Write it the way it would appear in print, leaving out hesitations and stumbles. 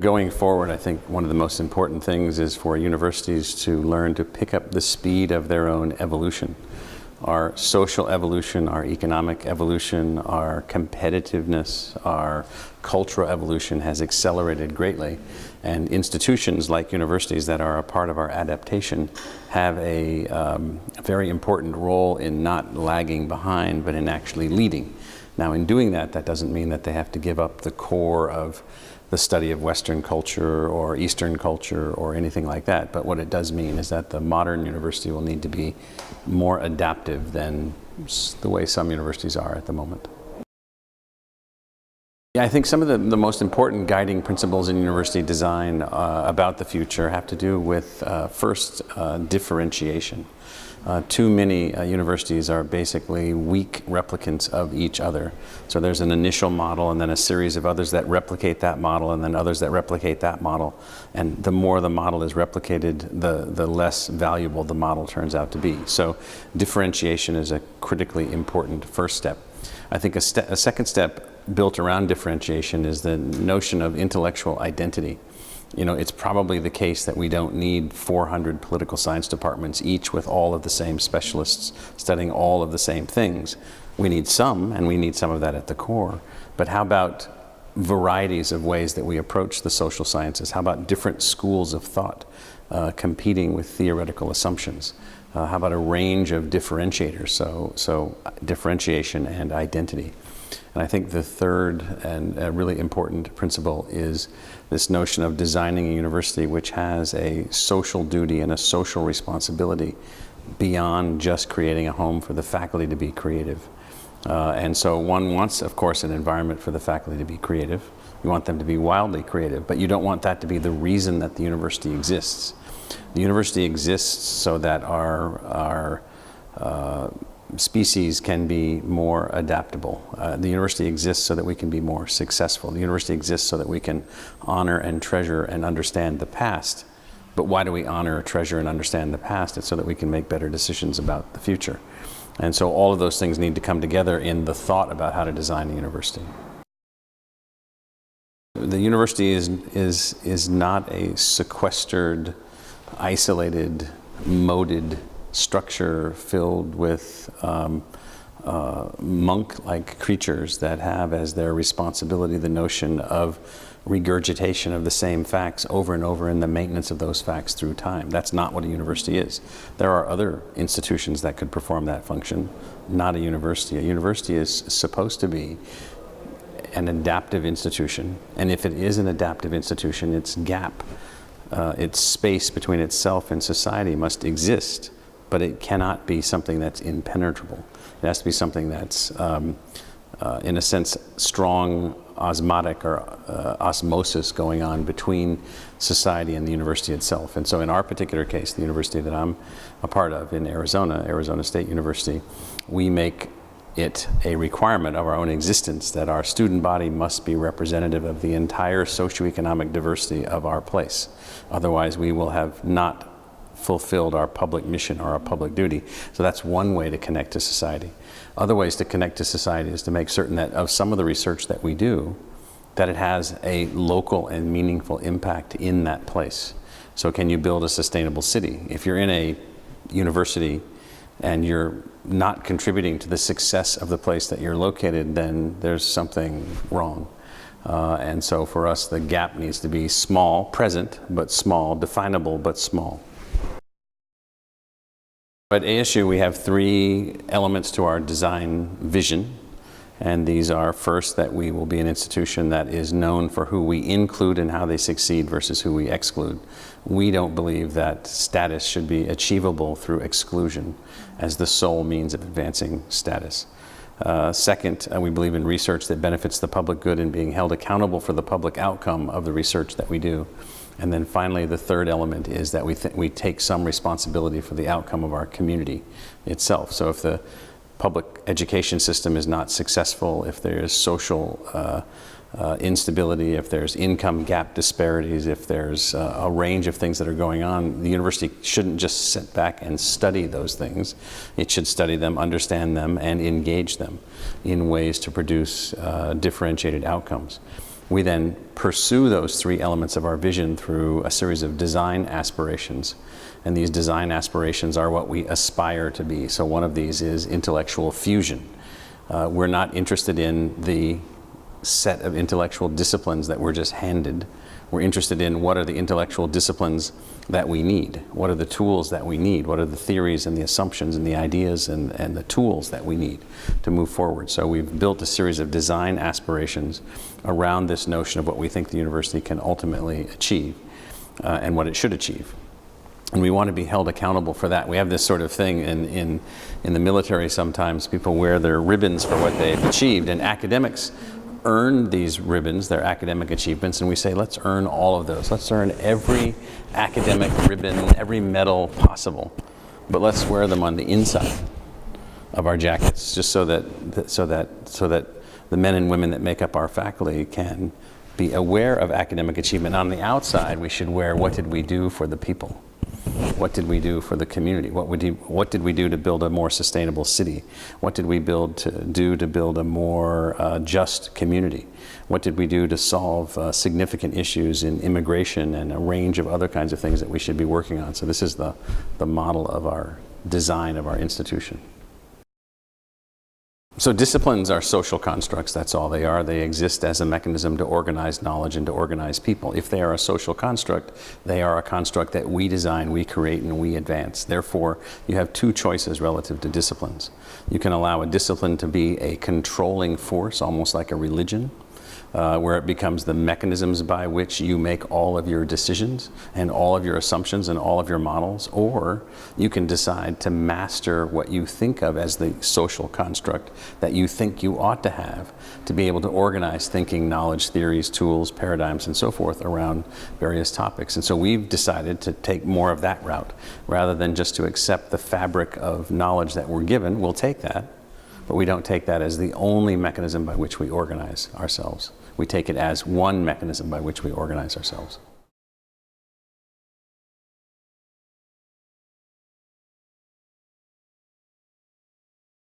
Going forward, I think one of the most important things is for universities to learn to pick up the speed of their own evolution. Our social evolution, our economic evolution, our competitiveness, our cultural evolution has accelerated greatly. And institutions like universities that are a part of our adaptation have a very important role in not lagging behind, but in actually leading. Now, in doing that, that doesn't mean that they have to give up the core of the study of Western culture or Eastern culture or anything like that. But what it does mean is that the modern university will need to be more adaptive than the way some universities are at the moment. Yeah, I think some of the most important guiding principles in university design about the future have to do with, first, differentiation. Too many universities are basically weak replicants of each other. So there's an initial model and then a series of others that replicate that model and then others that replicate that model. And the more the model is replicated, the less valuable the model turns out to be. So differentiation is a critically important first step. I think a second step built around differentiation is the notion of intellectual identity. You know, it's probably the case that we don't need 400 political science departments, each with all of the same specialists studying all of the same things. We need some, and we need some of that at the core. But how about varieties of ways that we approach the social sciences? How about different schools of thought competing with theoretical assumptions? How about a range of differentiators? So differentiation and identity. And I think the third and really important principle is this notion of designing a university which has a social duty and a social responsibility beyond just creating a home for the faculty to be creative. And so one wants, of course, an environment for the faculty to be creative. You want them to be wildly creative, but you don't want that to be the reason that the university exists. The university exists so that our species can be more adaptable. The university exists so that we can be more successful. The university exists so that we can honor and treasure and understand the past. But why do we honor, treasure, and understand the past? It's so that we can make better decisions about the future. And so all of those things need to come together in the thought about how to design a university. The university is not a sequestered, isolated, moded structure filled with monk-like creatures that have as their responsibility the notion of regurgitation of the same facts over and over and the maintenance of those facts through time. That's not what a university is. There are other institutions that could perform that function, not a university. A university is supposed to be an adaptive institution, and if it is an adaptive institution, its gap, its space between itself and society must exist. But it cannot be something that's impenetrable. It has to be something that's, in a sense, strong osmotic or osmosis going on between society and the university itself. And so in our particular case, the university that I'm a part of in Arizona, Arizona State University, we make it a requirement of our own existence that our student body must be representative of the entire socioeconomic diversity of our place. Otherwise, we will have not fulfilled our public mission or our public duty. So that's one way to connect to society. Other ways to connect to society is to make certain that of some of the research that we do, that it has a local and meaningful impact in that place. So can you build a sustainable city? If you're in a university and you're not contributing to the success of the place that you're located, then there's something wrong. And so for us, the gap needs to be small, present, but small, definable, but small. At ASU, we have three elements to our design vision, and these are, first, that we will be an institution that is known for who we include and how they succeed versus who we exclude. We don't believe that status should be achievable through exclusion as the sole means of advancing status. Second, we believe in research that benefits the public good and being held accountable for the public outcome of the research that we do. And then finally, the third element is that we take some responsibility for the outcome of our community itself. So if the public education system is not successful, if there's social instability, if there's income gap disparities, if there's a range of things that are going on, the university shouldn't just sit back and study those things. It should study them, understand them, and engage them in ways to produce differentiated outcomes. We then pursue those three elements of our vision through a series of design aspirations. And these design aspirations are what we aspire to be. So one of these is intellectual fusion. We're not interested in the set of intellectual disciplines that we're just handed. We're interested in what are the intellectual disciplines that we need? What are the tools that we need? What are the theories and the assumptions and the ideas and the tools that we need to move forward? So we've built a series of design aspirations around this notion of what we think the university can ultimately achieve and what it should achieve. And we want to be held accountable for that. We have this sort of thing in the military sometimes. People wear their ribbons for what they've achieved, and academics earn these ribbons, their academic achievements, and we say, let's earn all of those. Let's earn every academic ribbon, every medal possible, but let's wear them on the inside of our jackets, just so that the men and women that make up our faculty can be aware of academic achievement. On the outside, we should wear, what did we do for the people? What did we do for the community? What did we do to build a more sustainable city? What did we do to build a more just community? What did we do to solve significant issues in immigration and a range of other kinds of things that we should be working on? So this is the model of our design of our institution. So disciplines are social constructs, that's all they are. They exist as a mechanism to organize knowledge and to organize people. If they are a social construct, they are a construct that we design, we create, and we advance. Therefore, you have two choices relative to disciplines. You can allow a discipline to be a controlling force, almost like a religion, where it becomes the mechanisms by which you make all of your decisions and all of your assumptions and all of your models, or you can decide to master what you think of as the social construct that you think you ought to have to be able to organize thinking, knowledge, theories, tools, paradigms, and so forth around various topics. And so we've decided to take more of that route rather than just to accept the fabric of knowledge that we're given. We'll take that, but we don't take that as the only mechanism by which we organize ourselves. We take it as one mechanism by which we organize ourselves.